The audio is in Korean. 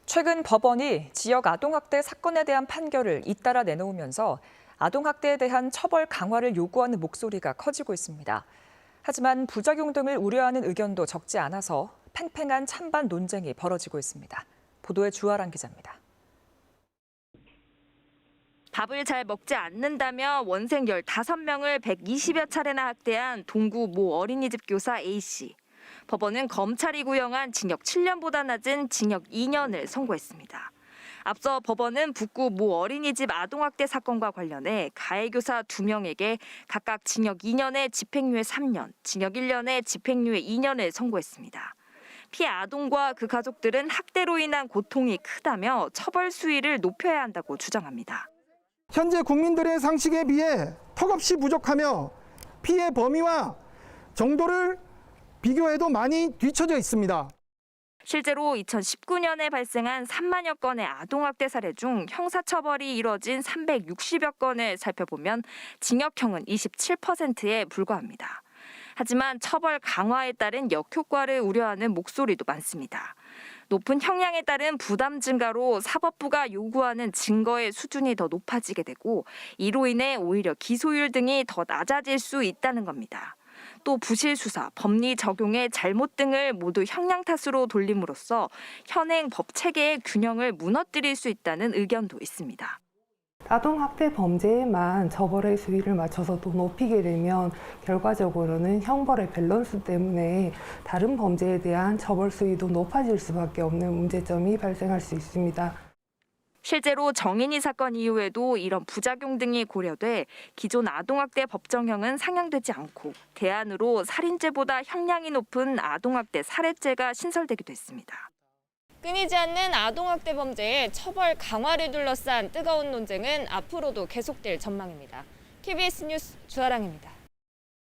최근 법원이 지역 아동학대 사건에 대한 판결을 잇따라 내놓으면서 아동학대에 대한 처벌 강화를 요구하는 목소리가 커지고 있습니다. 하지만 부작용 등을 우려하는 의견도 적지 않아서 팽팽한 찬반 논쟁이 벌어지고 있습니다. 보도에 주아랑 기자입니다. 밥을 잘 먹지 않는다며 원생 15명을 120여 차례나 학대한 동구 모 어린이집 교사 A씨. 법원은 검찰이 구형한 징역 7년보다 낮은 징역 2년을 선고했습니다. 앞서 법원은 북구 모 어린이집 아동학대 사건과 관련해 가해교사 2명에게 각각 징역 2년에 집행유예 3년, 징역 1년에 집행유예 2년을 선고했습니다. 피해 아동과 그 가족들은 학대로 인한 고통이 크다며 처벌 수위를 높여야 한다고 주장합니다. 현재 국민들의 상식에 비해 턱없이 부족하며 피해 범위와 정도를 비교해도 많이 뒤처져 있습니다. 실제로 2019년에 발생한 3만여 건의 아동학대 사례 중 형사처벌이 이뤄진 360여 건을 살펴보면 징역형은 27%에 불과합니다. 하지만 처벌 강화에 따른 역효과를 우려하는 목소리도 많습니다. 높은 형량에 따른 부담 증가로 사법부가 요구하는 증거의 수준이 더 높아지게 되고 이로 인해 오히려 기소율 등이 더 낮아질 수 있다는 겁니다. 또 부실 수사, 법리 적용의 잘못 등을 모두 형량 탓으로 돌림으로써 현행 법 체계의 균형을 무너뜨릴 수 있다는 의견도 있습니다. 아동학대 범죄에만 처벌의 수위를 맞춰서 또 높이게 되면 결과적으로는 형벌의 밸런스 때문에 다른 범죄에 대한 처벌 수위도 높아질 수밖에 없는 문제점이 발생할 수 있습니다. 실제로 정인이 사건 이후에도 이런 부작용 등이 고려돼 기존 아동학대 법정형은 상향되지 않고 대안으로 살인죄보다 형량이 높은 아동학대 살해죄가 신설되기도 했습니다. 끊이지 않는 아동학대 범죄의 처벌 강화를 둘러싼 뜨거운 논쟁은 앞으로도 계속될 전망입니다. KBS 뉴스 주아랑입니다.